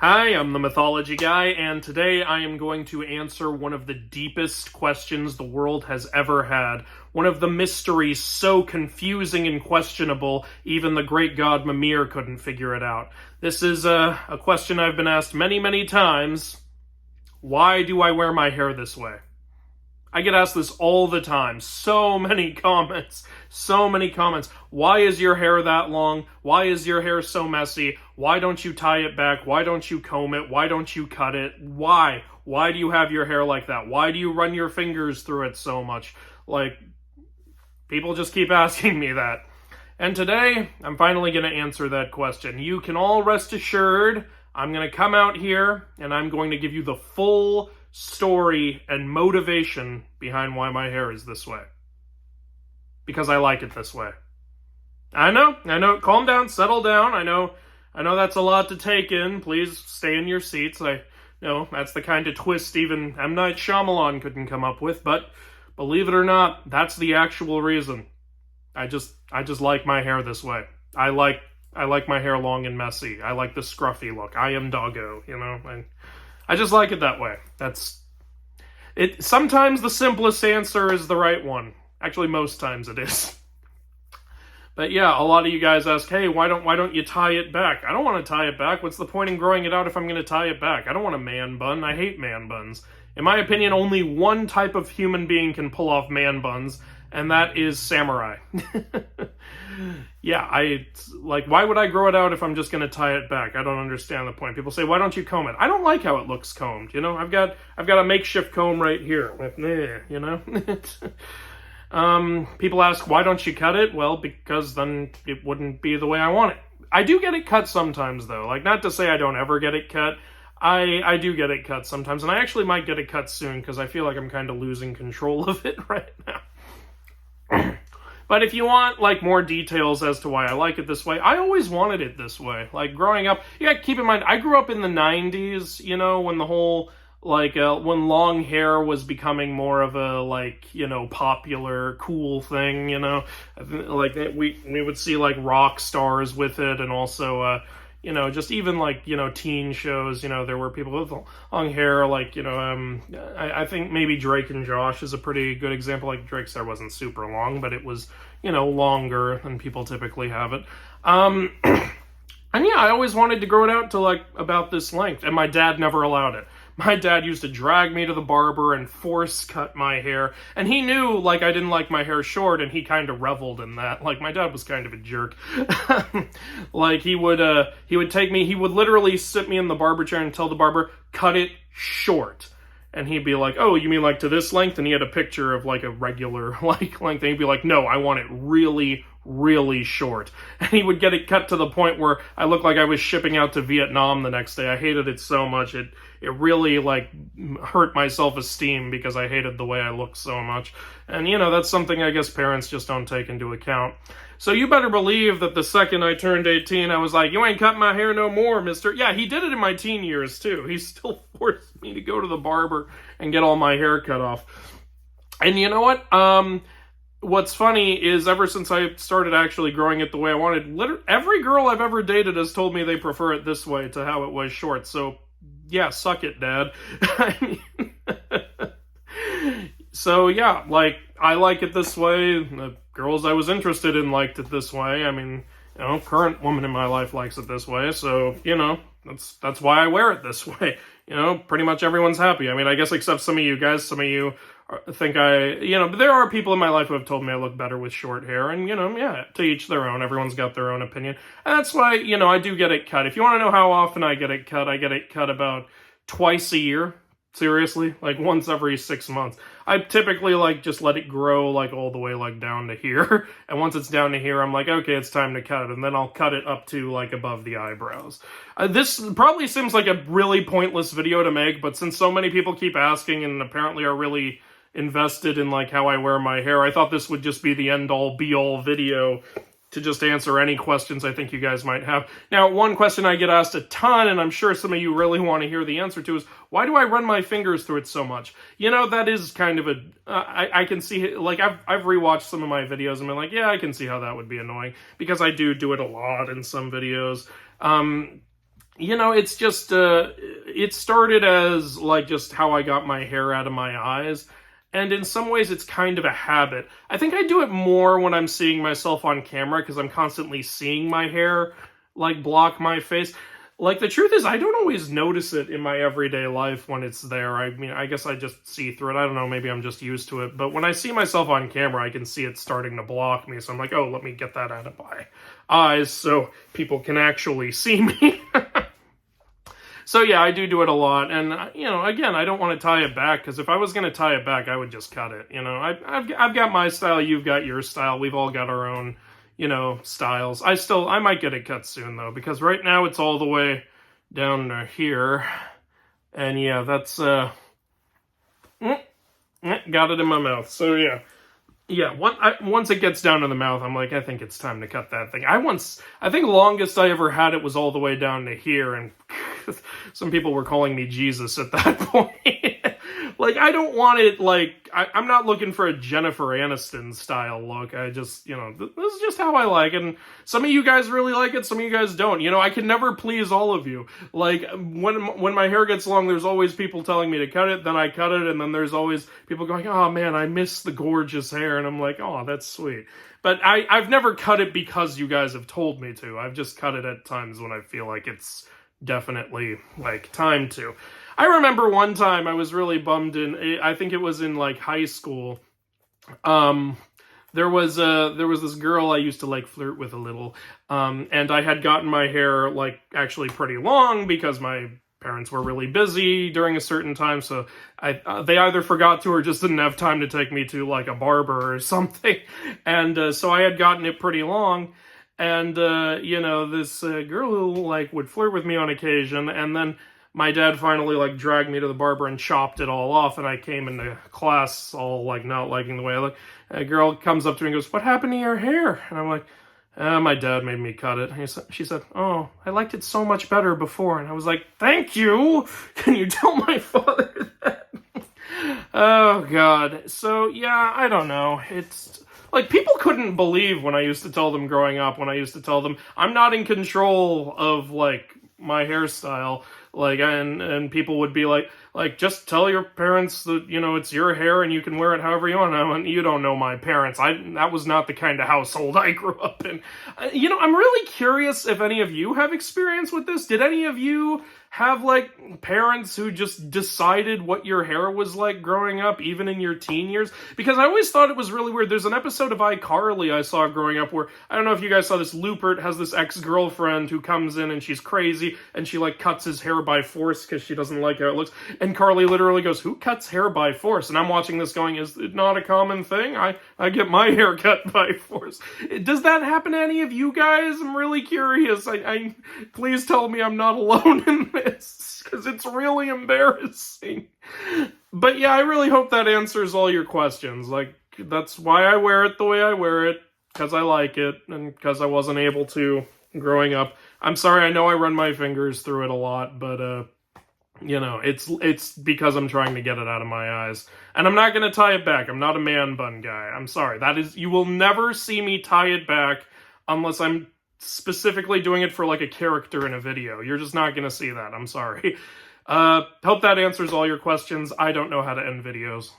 Hi, I'm the Mythology Guy, and today I am going to answer one of the deepest questions the world has ever had. One of the mysteries so confusing and questionable, even the great god Mimir couldn't figure it out. This is a question I've been asked many, many times. Why do I wear my hair this way? I get asked this all the time. So many comments. So many comments. Why is your hair that long? Why is your hair so messy? Why don't you tie it back? Why don't you comb it? Why don't you cut it? Why? Why do you have your hair like that? Why do you run your fingers through it so much? Like, people just keep asking me that. And today, I'm finally going to answer that question. You can all rest assured, I'm going to come out here and I'm going to give you the full story and motivation behind why my hair is this way. Because I like it this way. I know, calm down, settle down. I know that's a lot to take in. Please stay in your seats. I know that's the kind of twist even M. Night Shyamalan couldn't come up with, but believe it or not, that's the actual reason. I just like my hair this way. I like my hair long and messy. I like the scruffy look. I am doggo, I just like it that way. That's it. Sometimes the simplest answer is the right one. Actually, most times it is. But yeah, a lot of you guys ask, hey, why don't you tie it back? I don't want to tie it back. What's the point in growing it out if I'm going to tie it back? I don't want a man bun. I hate man buns. In my opinion, only one type of human being can pull off man buns, and that is samurai. Yeah, why would I grow it out if I'm just going to tie it back? I don't understand the point. People say, why don't you comb it? I don't like how it looks combed, I've got a makeshift comb right here. People ask, why don't you cut it? Well, because then it wouldn't be the way I want it. I do get it cut sometimes, though. Not to say I don't ever get it cut. I do get it cut sometimes, and I actually might get it cut soon, because I feel like I'm kind of losing control of it right now. But if you want, more details as to why I like it this way, I always wanted it this way. Growing up, keep in mind, I grew up in the 90s, when the whole, when long hair was becoming more of a, popular, cool thing, we would see, rock stars with it, and also, just even teen shows, there were people with long hair, I think maybe Drake and Josh is a pretty good example. Drake's hair wasn't super long, but it was, longer than people typically have it. And yeah, I always wanted to grow it out to about this length, and my dad never allowed it. My dad used to drag me to the barber and force cut my hair, and he knew, I didn't like my hair short, and he kind of reveled in that. My dad was kind of a jerk. He would take me, he would literally sit me in the barber chair and tell the barber, cut it short. And he'd be like, oh, you mean to this length? And he had a picture of a regular length, and he'd be like, no, I want it really, really short. And he would get it cut to the point where I looked like I was shipping out to Vietnam the next day. I hated it so much. It really hurt my self-esteem because I hated the way I looked so much. And that's something I guess parents just don't take into account. So you better believe that the second I turned 18, I was like, you ain't cutting my hair no more, mister. Yeah, he did it in my teen years too. He still forced me to go to the barber and get all my hair cut off. And you know what? What's funny is ever since I started actually growing it the way I wanted, every girl I've ever dated has told me they prefer it this way to how it was short. So yeah, suck it, Dad. So yeah, I like it this way. The girls I was interested in liked it this way. Current woman in my life likes it this way. So, that's why I wear it this way. Pretty much everyone's happy. I guess except some of you guys. Some of you think but there are people in my life who have told me I look better with short hair. And, yeah, to each their own. Everyone's got their own opinion. And that's why, I do get it cut. If you want to know how often I get it cut about twice a year. Seriously, once every 6 months. I typically just let it grow all the way down to here. And once it's down to here, I'm like, okay, it's time to cut it. And then I'll cut it up to above the eyebrows. This probably seems like a really pointless video to make, but since so many people keep asking and apparently are really invested in how I wear my hair, I thought this would just be the end-all be-all video to just answer any questions I think you guys might have. Now, one question I get asked a ton, and I'm sure some of you really want to hear the answer to, is why do I run my fingers through it so much? That is kind of I can see, I've rewatched some of my videos and been like, yeah, I can see how that would be annoying, because I do it a lot in some videos. it's just, it started as, like, just how I got my hair out of my eyes. And in some ways, it's kind of a habit. I think I do it more when I'm seeing myself on camera because I'm constantly seeing my hair, like, block my face. Like, the truth is, I don't always notice it in my everyday life when it's there. I mean, I guess I just see through it. I don't know, maybe I'm just used to it. But when I see myself on camera, I can see it starting to block me. So I'm like, oh, let me get that out of my eyes so people can actually see me. So yeah, I do it a lot, and again, I don't want to tie it back because if I was going to tie it back, I would just cut it. I've got my style, you've got your style, we've all got our own, styles. I might get it cut soon though because right now it's all the way down to here, and yeah, that's got it in my mouth. So yeah. Yeah, once it gets down to the mouth, I'm like, I think it's time to cut that thing. I think longest I ever had it was all the way down to here, and some people were calling me Jesus at that point. Like, I don't want it, like, I'm not looking for a Jennifer Aniston style look. I just, this is just how I like it. And some of you guys really like it, some of you guys don't. I can never please all of you. Like, when my hair gets long, there's always people telling me to cut it, then I cut it, and then there's always people going, oh man, I miss the gorgeous hair. And I'm like, oh, that's sweet. But I've never cut it because you guys have told me to. I've just cut it at times when I feel like it's definitely, like, time to. I remember one time I was really bummed I think it was in, like, high school. There was this girl I used to, like, flirt with a little, and I had gotten my hair, like, actually pretty long because my parents were really busy during a certain time, so they either forgot to or just didn't have time to take me to, like, a barber or something, and so I had gotten it pretty long, and, this girl who, like, would flirt with me on occasion, and then my dad finally, like, dragged me to the barber and chopped it all off, and I came into class all, like, not liking the way I look. A girl comes up to me and goes, what happened to your hair? And I'm like, my dad made me cut it. And she said, oh, I liked it so much better before. And I was like, thank you! Can you tell my father that? Oh, God. So, yeah, I don't know. It's... Like, people couldn't believe when I used to tell them growing up, when I used to tell them, I'm not in control of, like, my hairstyle, like, and people would be like, just tell your parents that, it's your hair and you can wear it however you want. And you don't know my parents. That was not the kind of household I grew up in. I'm really curious if any of you have experience with this. Did any of you have, like, parents who just decided what your hair was like growing up, even in your teen years? Because I always thought it was really weird. There's an episode of iCarly I saw growing up where, I don't know if you guys saw this, Lupert has this ex-girlfriend who comes in and she's crazy, and she, like, cuts his hair by force because she doesn't like how it looks. And Carly literally goes, who cuts hair by force? And I'm watching this going, is it not a common thing? I get my hair cut by force. Does that happen to any of you guys? I'm really curious. Please tell me I'm not alone in this, because it's really embarrassing. But yeah, I really hope that answers all your questions. Like, that's why I wear it the way I wear it, because I like it, and because I wasn't able to growing up. I'm sorry, I know I run my fingers through it a lot, but, it's because I'm trying to get it out of my eyes. And I'm not going to tie it back. I'm not a man bun guy. I'm sorry. You will never see me tie it back unless I'm specifically doing it for, like, a character in a video. You're just not going to see that. I'm sorry. Hope that answers all your questions. I don't know how to end videos.